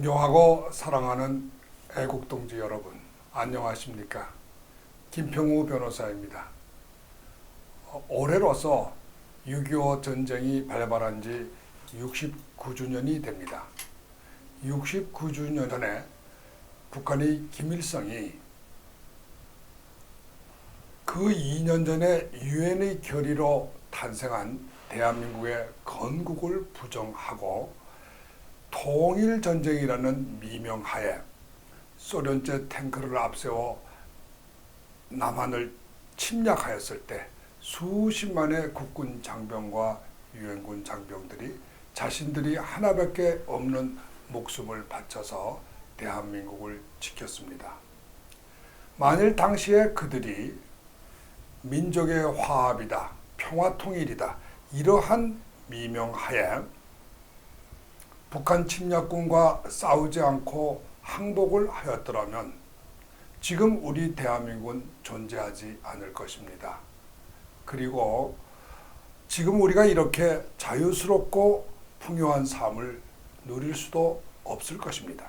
존경하고 사랑하는 애국동지 여러분, 안녕하십니까? 김평우 변호사입니다. 올해로서 6.25 전쟁이 발발한 지 69주년이 됩니다. 69주년 전에 북한의 김일성이 그 2년 전에 유엔의 결의로 탄생한 대한민국의 건국을 부정하고 통일전쟁이라는 미명하에 소련제 탱크를 앞세워 남한을 침략하였을 때 수십만의 국군 장병과 유엔군 장병들이 자신들이 하나밖에 없는 목숨을 바쳐서 대한민국을 지켰습니다. 만일 당시에 그들이 민족의 화합이다, 평화통일이다, 이러한 미명하에 북한 침략군과 싸우지 않고 항복을 하였더라면 지금 우리 대한민국은 존재하지 않을 것입니다. 그리고 지금 우리가 이렇게 자유스럽고 풍요한 삶을 누릴 수도 없을 것입니다.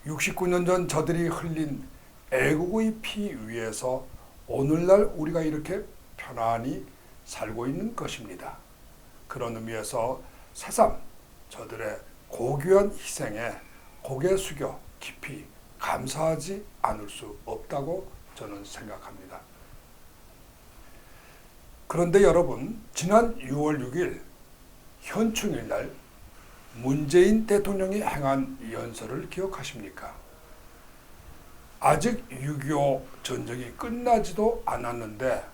69년 전 저들이 흘린 애국의 피 위에서 오늘날 우리가 이렇게 편안히 살고 있는 것입니다. 그런 의미에서 새삼 저들의 고귀한 희생에 고개 숙여 깊이 감사하지 않을 수 없다고 저는 생각합니다. 그런데 여러분, 지난 6월 6일 현충일날 문재인 대통령이 행한 연설을 기억하십니까? 아직 6.25 전쟁이 끝나지도 않았는데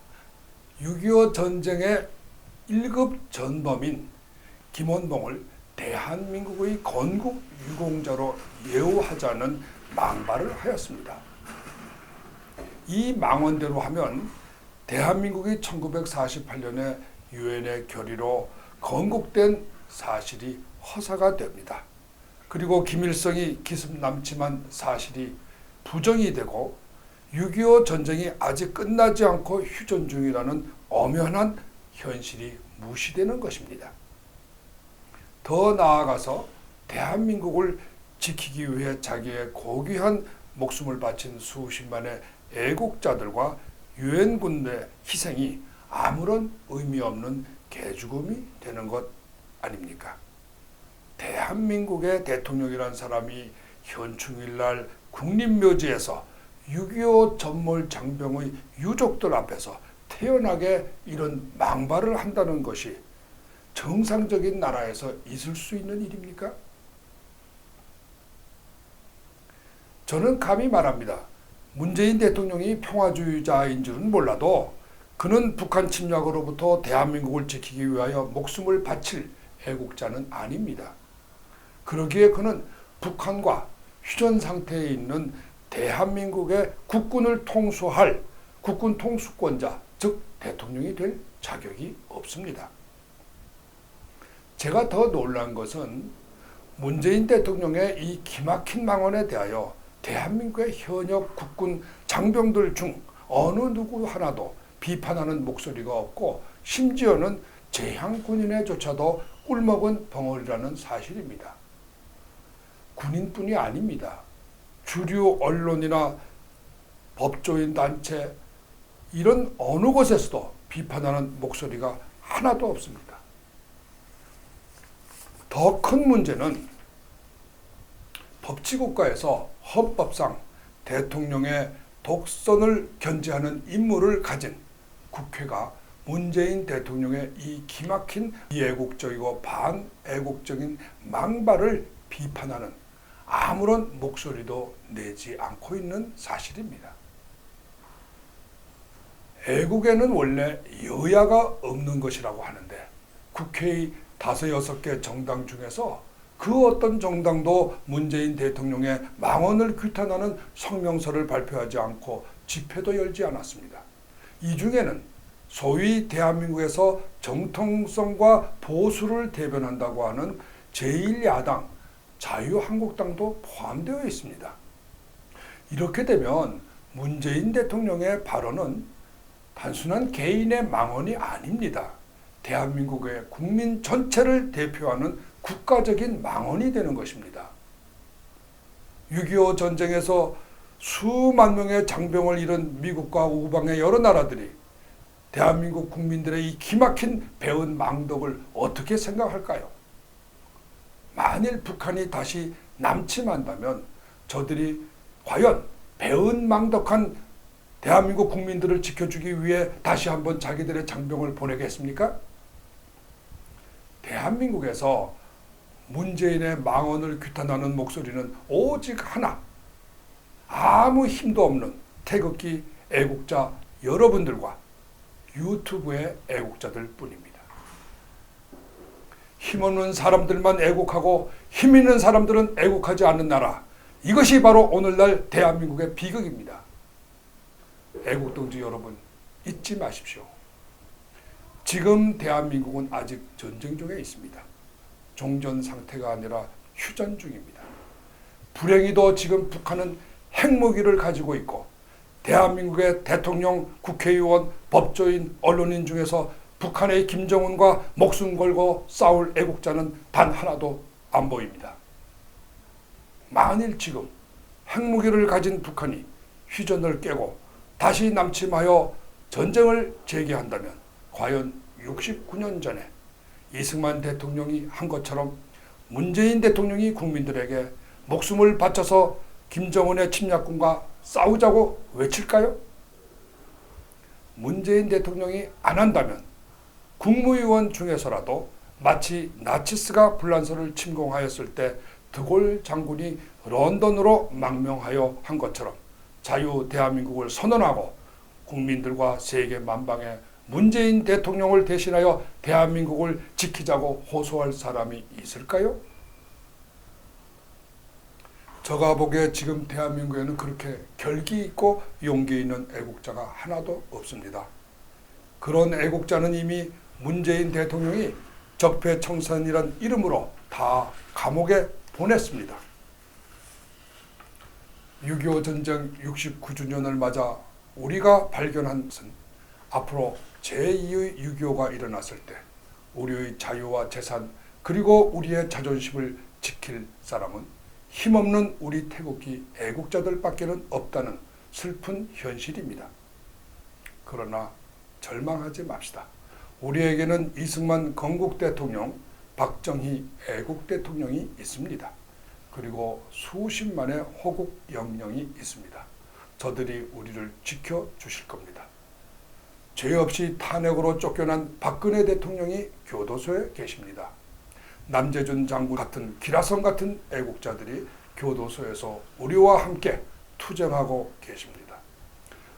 6.25 전쟁의 1급 전범인 김원봉을 대한민국의 건국 유공자로 예우하자는 망발을 하였습니다. 이 망언대로 하면 대한민국이 1948년에 유엔의 결의로 건국된 사실이 허사가 됩니다. 그리고 김일성이 기습남침한 사실이 부정이 되고 6.25 전쟁이 아직 끝나지 않고 휴전 중이라는 엄연한 현실이 무시되는 것입니다. 더 나아가서 대한민국을 지키기 위해 자기의 고귀한 목숨을 바친 수십만의 애국자들과 유엔군의 희생이 아무런 의미 없는 개죽음이 되는 것 아닙니까? 대한민국의 대통령이란 사람이 현충일날 국립묘지에서 6.25 전몰 장병의 유족들 앞에서 태연하게 이런 망발을 한다는 것이 정상적인 나라에서 있을 수 있는 일입니까? 저는 감히 말합니다. 문재인 대통령이 평화주의자인 줄은 몰라도 그는 북한 침략으로부터 대한민국을 지키기 위하여 목숨을 바칠 애국자는 아닙니다. 그러기에 그는 북한과 휴전 상태에 있는 대한민국의 국군을 통수할 국군 통수권자, 즉 대통령이 될 자격이 없습니다. 제가 더 놀란 것은 문재인 대통령의 이 기막힌 망언에 대하여 대한민국의 현역 국군 장병들 중 어느 누구 하나도 비판하는 목소리가 없고 심지어는 제향군인에조차도 꿀먹은 벙어리라는 사실입니다. 군인뿐이 아닙니다. 주류 언론이나 법조인 단체 이런 어느 곳에서도 비판하는 목소리가 하나도 없습니다. 더 큰 문제는 법치국가에서 헌법상 대통령의 독선을 견제하는 임무를 가진 국회가 문재인 대통령의 이 기막힌 비애국적이고 반애국적인 망발을 비판하는 아무런 목소리도 내지 않고 있는 사실입니다. 애국에는 원래 여야가 없는 것이라고 하는데 국회의 5-6개 정당 중에서 그 어떤 정당도 문재인 대통령의 망언을 규탄하는 성명서를 발표하지 않고 집회도 열지 않았습니다. 이 중에는 소위 대한민국에서 정통성과 보수를 대변한다고 하는 제1야당 자유한국당도 포함되어 있습니다. 이렇게 되면 문재인 대통령의 발언은 단순한 개인의 망언이 아닙니다. 대한민국의 국민 전체를 대표하는 국가적인 망언이 되는 것입니다. 6.25 전쟁에서 수만 명의 장병을 잃은 미국과 우방의 여러 나라들이 대한민국 국민들의 이 기막힌 배은 망덕을 어떻게 생각할까요? 만일 북한이 다시 남침한다면 저들이 과연 배은 망덕한 대한민국 국민들을 지켜주기 위해 다시 한번 자기들의 장병을 보내겠습니까? 대한민국에서 문재인의 망언을 규탄하는 목소리는 오직 하나, 아무 힘도 없는 태극기 애국자 여러분들과 유튜브의 애국자들 뿐입니다. 힘없는 사람들만 애국하고 힘 있는 사람들은 애국하지 않는 나라, 이것이 바로 오늘날 대한민국의 비극입니다. 애국동지 여러분, 잊지 마십시오. 지금 대한민국은 아직 전쟁 중에 있습니다. 종전 상태가 아니라 휴전 중입니다. 불행히도 지금 북한은 핵무기를 가지고 있고 대한민국의 대통령, 국회의원, 법조인, 언론인 중에서 북한의 김정은과 목숨 걸고 싸울 애국자는 단 하나도 안 보입니다. 만일 지금 핵무기를 가진 북한이 휴전을 깨고 다시 남침하여 전쟁을 재개한다면 과연 69년 전에 이승만 대통령이 한 것처럼 문재인 대통령이 국민들에게 목숨을 바쳐서 김정은의 침략군과 싸우자고 외칠까요? 문재인 대통령이 안 한다면 국무위원 중에서라도 마치 나치스가 불란서를 침공하였을 때 드골 장군이 런던으로 망명하여 한 것처럼 자유 대한민국을 선언하고 국민들과 세계 만방에 문재인 대통령을 대신하여 대한민국을 지키자고 호소할 사람이 있을까요? 제가 보기에 지금 대한민국에는 그렇게 결기 있고 용기 있는 애국자가 하나도 없습니다. 그런 애국자는 이미 문재인 대통령이 적폐청산이란 이름으로 다 감옥에 보냈습니다. 6.25 전쟁 69주년을 맞아 우리가 발견한 것은 앞으로 제2의 6.25가 일어났을 때 우리의 자유와 재산 그리고 우리의 자존심을 지킬 사람은 힘없는 우리 태극기 애국자들밖에는 없다는 슬픈 현실입니다. 그러나 절망하지 맙시다. 우리에게는 이승만 건국 대통령, 박정희 애국 대통령이 있습니다. 그리고 수십만의 호국 영령이 있습니다. 저들이 우리를 지켜주실 겁니다. 죄 없이 탄핵으로 쫓겨난 박근혜 대통령이 교도소에 계십니다. 남재준 장군 같은 기라성 같은 애국자들이 교도소에서 우리와 함께 투쟁하고 계십니다.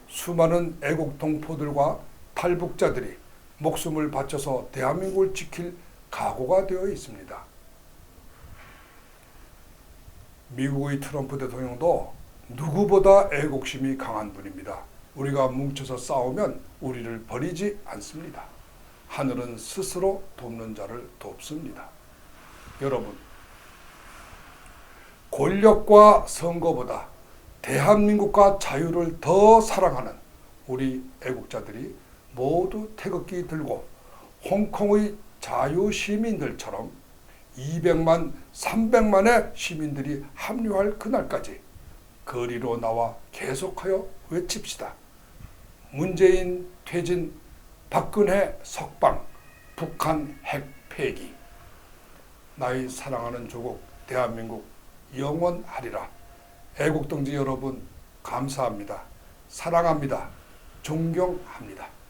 수많은 애국 동포들과 탈북자들이 목숨을 바쳐서 대한민국을 지킬 각오가 되어 있습니다. 미국의 트럼프 대통령도 누구보다 애국심이 강한 분입니다. 우리가 뭉쳐서 싸우면 우리를 버리지 않습니다. 하늘은 스스로 돕는 자를 돕습니다. 여러분, 권력과 선거보다 대한민국과 자유를 더 사랑하는 우리 애국자들이 모두 태극기 들고 홍콩의 자유시민들처럼 200만, 300만의 시민들이 합류할 그날까지 거리로 나와 계속하여 외칩시다. 문재인 퇴진, 박근혜 석방, 북한 핵 폐기. 나의 사랑하는 조국 대한민국 영원하리라. 애국동지 여러분 감사합니다. 사랑합니다. 존경합니다.